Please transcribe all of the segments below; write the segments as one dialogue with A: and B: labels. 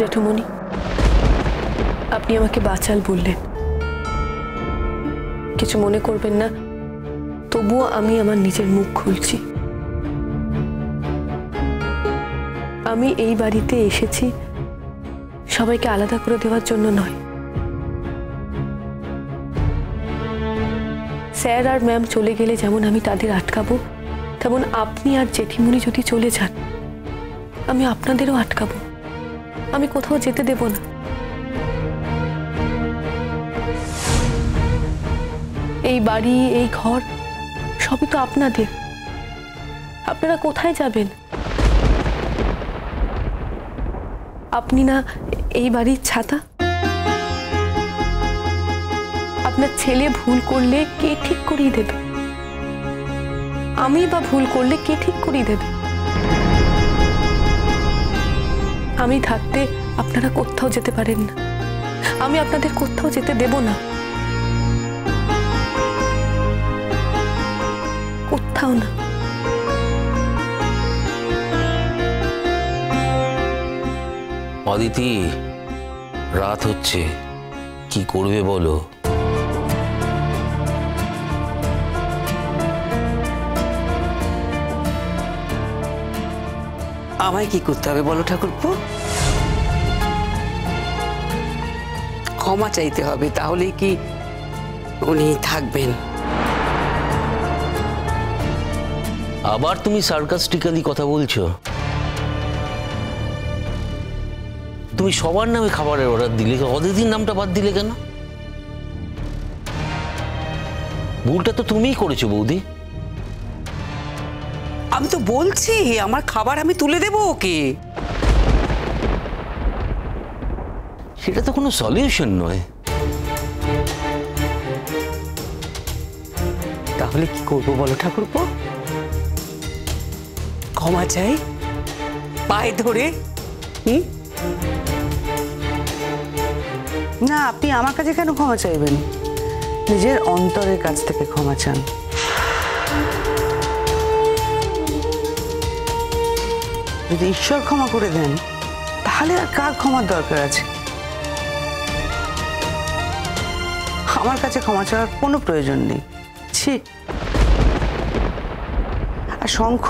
A: জেঠুমণি, আপনি আমাকে বাচাল বললেন, কিছু মনে করবেন না, তবুও আমি আমার নিজের মুখ খুলছি। আমি এই বাড়িতে এসেছি সবাইকে আলাদা করে দেওয়ার জন্য নয়। স্যার আর ম্যাম চলে গেলে যেমন আমি তাদের আটকাবো, তেমন আপনি আর জেঠিমণি যদি চলে যান আমি আপনাদেরও আটকাবো। আমি কোথাও যেতে দেব না। এই বাড়ি, এই ঘর সবই তো আপনাদের। আপনারা কোথায় যাবেন? আপনি না এই বাড়ির ছাতা? আপনার ছেলে ভুল করলে কে ঠিক করিয়ে দেবে? আমি বা ভুল করলে কে ঠিক করিয়ে দেবে? আমি থাকতে আপনারা কোথাও যেতে পারেন না। আমি আপনাদের কোথাও যেতে দেব না, কোথাও না।
B: অদিতি, রাত হচ্ছে, কি করবে বলো?
C: আমায় কি করতে হবে বলো ঠাকুরপো? ক্ষমা চাইতে হবে, তাহলে কি উনি থাকবেন?
B: আবার তুমি সার্কাস্টিক্যালি কথা বলছো? তুমি সবার নামে খাবারের অর্ডার দিলে, অদিতির নামটা বাদ দিলে কেন? ভুলটা তো তুমিই করেছো বৌদি।
C: আমি তো বলছি আমার খাবার আমি তুলে দেবো ওকে।
B: সেটা তো কোনো সলিউশন নয়।
C: তাহলে কি করবো বলো ঠাকুরপো? ক্ষমা চাই পায়ে ধরে?
D: না, আপনি আমার কাছে কেন ক্ষমা চাইবেন? নিজের অন্তরের কাছ থেকে ক্ষমা চান। যদি ঈশ্বর ক্ষমা করে দেন তাহলে আর কার ক্ষমার দরকার আছে? আমার কাছে ক্ষমা চাওয়ার কোনো প্রয়োজন নেই। ছি। আর শঙ্খ,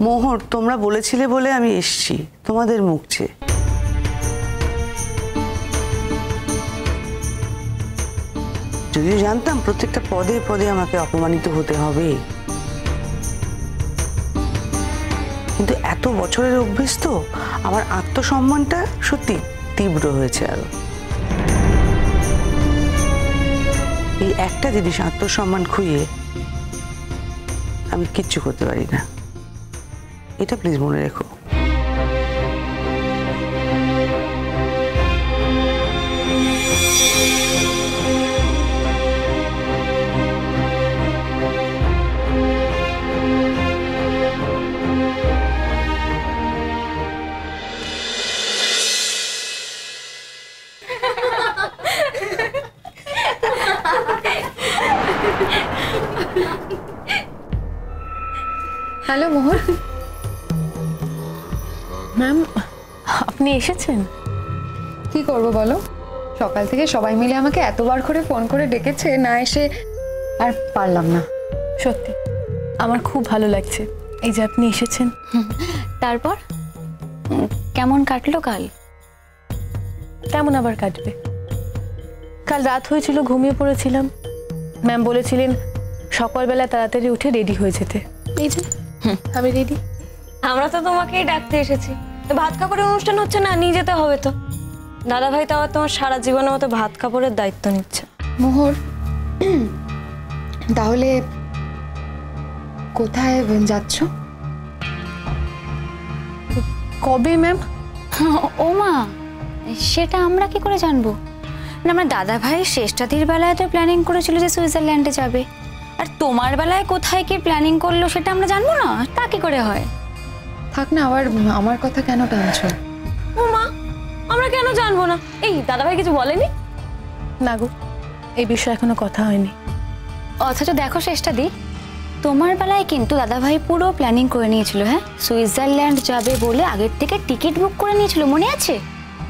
D: মোহর, তোমরা বলেছিলে বলে আমি এসছি তোমাদের মুখ চেয়ে। যদিও জানতাম প্রত্যেকটা পদে পদে আমাকে অপমানিত হতে হবে, কিন্তু এত বছরের অভ্যেস তো আমার আত্মসম্মানটা সত্যি তীব্র হয়েছে। আরো এই একটা জিনিস, আত্মসম্মান খুইয়ে আমি কিচ্ছু করতে পারি না। এটা প্লিজ মনে রেখো।
A: হ্যালো মোহর ম্যাম, আপনি এসেছেন?
E: কি করব বলো, সকাল থেকে সবাই মিলে আমাকে এতবার করে ফোন করে ডেকেছে, না এসে আর পারলাম না।
A: সত্যি আমার খুব ভালো লাগছে এই যে আপনি এসেছেন।
F: তারপর কেমন কাটলো কাল?
A: কেমন আবার কাটবে? কাল রাত হয়েছিল, ঘুমিয়ে পড়েছিলাম। ম্যাম বলেছিলেন সকালবেলা তাড়াতাড়ি উঠে রেডি হয়ে যেতে। এই যে আমি রেডি।
F: আমরা তো তোমাকেই ডাকতে এসেছি। ভাত কাপড়ের অনুষ্ঠান হচ্ছে না, নিয়ে যেতে হবে তো। দাদা ভাই তো আবার তোমার সারা জীবনের মতো ভাত কাপড়ের দায়িত্ব নিচ্ছে।
E: মোহর, তাহলে কোথায় যাচ্ছ?
A: কবে ম্যাম?
F: ও মা, সেটা আমরা কি করে জানবো? না, আমার দাদা ভাই শেষটাতির বেলায় তো প্ল্যানিং করেছিল যে সুইজারল্যান্ডে যাবে, আর তোমার বেলায় কোথায় কি প্ল্যানিং করলো সেটা আমরা জানবো না? তা কি করে হয়?
E: থাক না, আবার আমার কথা কেন টানছো?
F: ও মা, আমরা কেন জানবো না? এই দাদা ভাই কিছু বলেনি?
A: না গো, এই বিষয়ে এখনো কথা হয়নি।
F: অথচ দেখো শেষটা দি, তোমার বেলায় কিন্তু দাদাভাই পুরো প্ল্যানিং করে নিয়েছিল, হ্যাঁ, সুইজারল্যান্ড যাবে বলে আগের থেকে টিকিট বুক করে নিয়েছিল, মনে আছে?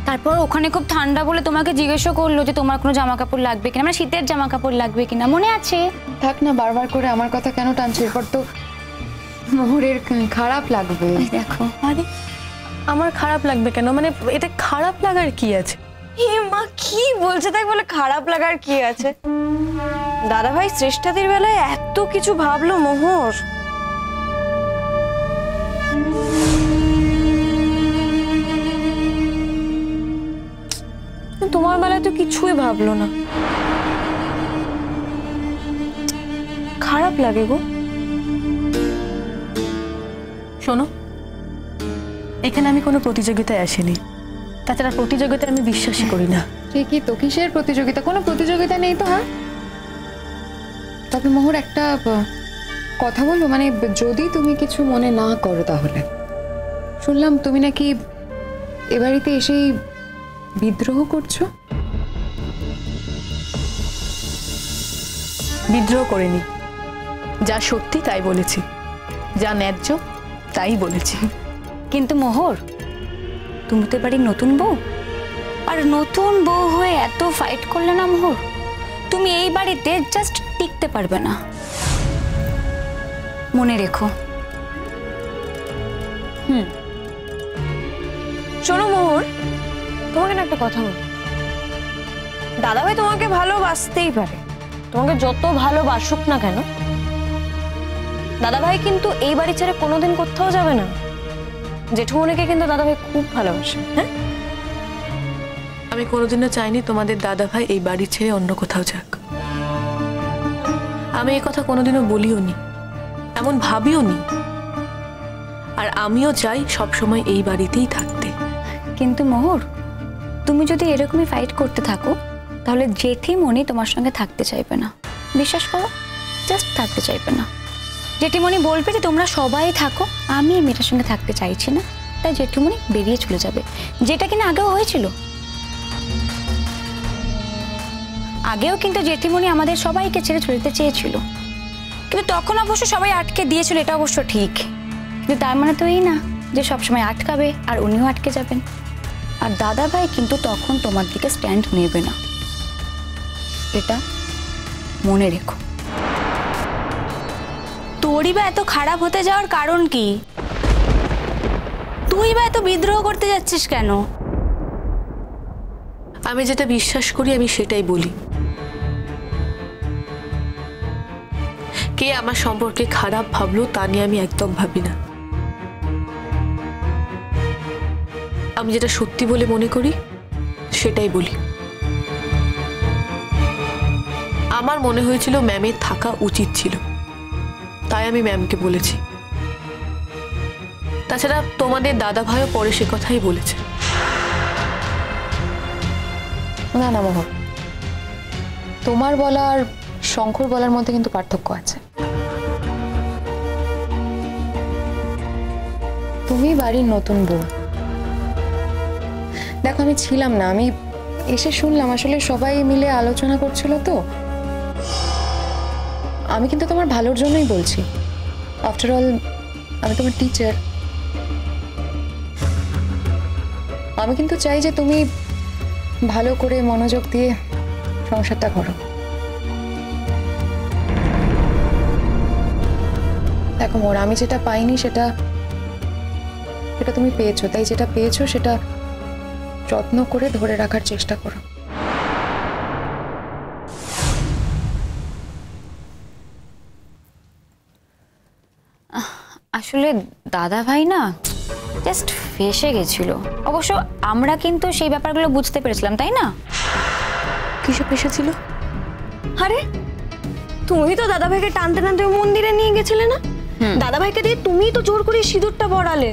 F: তারপর ওখানে খুব ঠান্ডা বলে তোমাকে জিজ্ঞেসও করলো যে তোমার কোনো জামা কাপড় লাগবে কিনা, মানে শীতের জামা কাপড় লাগবে কিনা, মনে আছে?
E: থাক না, বারবার করে আমার কথা কেন টানছো? এরপর তো মোহরের খারাপ লাগবে।
F: দেখো,
A: আরে আমার খারাপ লাগবে কেন? মানে এটা খারাপ লাগার কি আছে?
G: হে মা, কি বলছে তাই বলে খারাপ লাগার কি আছে? দাদা ভাই শ্রেষ্ঠাদির বেলায় এত কিছু ভাবলো মোহর। তোমার বেলায় তো কিছুই ভাবলো না। খারাপ লাগে গো।
A: শোনো, এখানে আমি কোনো প্রতিযোগিতায় আসিনি। তাছাড়া প্রতিযোগিতায় আমি বিশ্বাসই করি না।
E: ঠিকই তো, কিসের প্রতিযোগিতা? কোনো প্রতিযোগিতা নেই তো। হ্যাঁ, তবে মোহর একটা কথা বলবো, মানে যদি তুমি কিছু মনে না করো তাহলে। শুনলাম তুমি নাকি এ বাড়িতে এসেই বিদ্রোহ করছো।
A: বিদ্রোহ করিনি, যা সত্যি তাই বলেছি, যা ন্যায্য তাই বলেছি।
F: কিন্তু মোহর, তুমি তো বাড়ির নতুন বউ, আর নতুন বউ হয়ে এত ফাইট করলে না মোহর, তুমি এই বাড়িতে জাস্ট টিকতে পারবে না, মনে রেখো।
G: শোনো মোহর, তোমাকে না একটা কথা বলি। দাদা ভাই তোমাকে ভালোবাসতেই পারে, তোমাকে যত ভালোবাসুক না কেন, দাদা ভাই কিন্তু এই বাড়ি ছেড়ে কোনোদিন কোথাও যাবে না। জেঠুমনিকে কিন্তু দাদা ভাই খুব ভালোবাসে। হ্যাঁ,
A: আমি কোনোদিনও চাইনি তোমাদের দাদা ভাই এই বাড়ি ছেড়ে অন্য কোথাও যাক। আমি এই কথা কোনোদিনও বলিও নি, এমন ভাবিও নি। আর আমিও চাই সবসময় এই বাড়িতেই থাকতে।
F: কিন্তু মোহর, তুমি যদি এরকমই ফাইট করতে থাকো তাহলে জেঠিমণি তোমার সঙ্গে থাকতে চাইবে না, বিশ্বাস করো, জাস্ট থাকতে চাইবে না। জেঠিমণি বলবে যে তোমরা সবাই থাকো, আমি এই মেয়েটার সঙ্গে থাকতে চাইছি না, তাই জেঠিমণি বেরিয়ে চলে যাবে, যেটা কিনা আগেও হয়েছিল। আগেও কিন্তু জেঠিমণি আমাদের সবাইকে ছেড়ে চলে যেতে চেয়েছিল, কিন্তু তখন অবশ্য সবাই আটকে দিয়েছিল, এটা অবশ্য ঠিক। কিন্তু তার মানে তো এই না যে সবসময় আটকাবে আর উনিও আটকে যাবেন। আর দাদা ভাই কিন্তু তখন তোমার দিকে স্ট্যান্ড নেবে না, এটা মনে রেখো। তোরই বা এত খারাপ হতে যাওয়ার কারণ কি? তুই বা এত বিদ্রোহ করতে যাচ্ছিস কেন?
A: আমি যেটা বিশ্বাস করি আমি সেটাই বলি। কে আমার সম্পর্কে খারাপ ভাবলো তা নিয়ে আমি একদম ভাবি না। আমি যেটা সত্যি বলে মনে করি সেটাই বলি। আমার মনে হয়েছিল ম্যামের থাকা উচিত ছিল, তাই আমি ম্যামকে বলেছি। তাছাড়া তোমাদের দাদা ভাইও পরে সে কথাই বলেছে।
E: না না মোহর, তোমার বলা আর শঙ্কর বলার মধ্যে কিন্তু পার্থক্য আছে। তুমি বাড়ির নতুন বউ। দেখো, আমি ছিলাম না, আমি এসে শুনলাম আসলে সবাই মিলে আলোচনা করছিল, তো আমি কিন্তু তোমার ভালোর জন্যই বলছি। আফটার অল আমি তোমার টিচার। আমি কিন্তু চাই যে তুমি ভালো করে মনোযোগ দিয়ে সংসারটা করো। দেখো মোর, আমি যেটা পাইনি সেটা তুমি পেয়েছো, তাই যেটা পেয়েছো সেটা যত্ন করে ধরে রাখার চেষ্টা করো।
F: আসলে দাদা ভাই না জাস্ট ফেসে গেছিল। অবশ্য আমরা কিন্তু সেই ব্যাপারগুলো বুঝতে পেরেছিলাম, তাই না?
A: কিসব এসেছিল?
G: আরে তুমি তো দাদা ভাইকে টানতে টানতে মন্দিরে নিয়ে গেছিলে না? দাদা ভাইকে দিয়ে তুমি তো জোর করে সিঁদুরটা পরালে।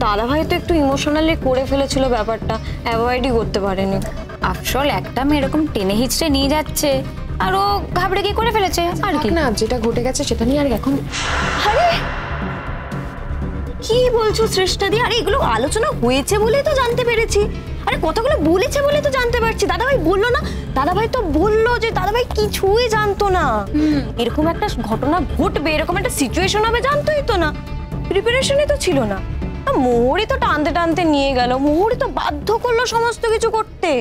G: দাদা ভাই তো একটু ইমোশনালি করে ফেলেছিল ব্যাপারটা, অ্যাভয়েডই করতে পারেনি।
F: আফসল একটা মেয়ে এরকম টেনে হিচড়ে নিয়ে যাচ্ছে আর ও ঘাবড়ে গিয়ে করে ফেলেছে আর কি।
E: না, যেটা ঘটে গেছে সেটা নিয়ে আর এখন।
G: আরে কি বলছো শ্রেষ্ঠাদি? আরে এগুলো আলোচনা হয়েছে বলেই তো জানতে পেরেছি। আরে কথাগুলো বলেছে বলে তো জানতে পারছি। দাদাভাই বললো না, দাদাভাই তো বললো যে দাদাভাই কিছুই জানতো না, এরকম একটা ঘটনা ঘটবে, এরকম একটা সিচুয়েশন হবে জানতোই তো না, প্রিপারেশনই তো ছিল না। মোহরই তো টানতে টানতে নিয়ে গেল, মোহরই তো বাধ্য করলো সমস্ত কিছু করতে।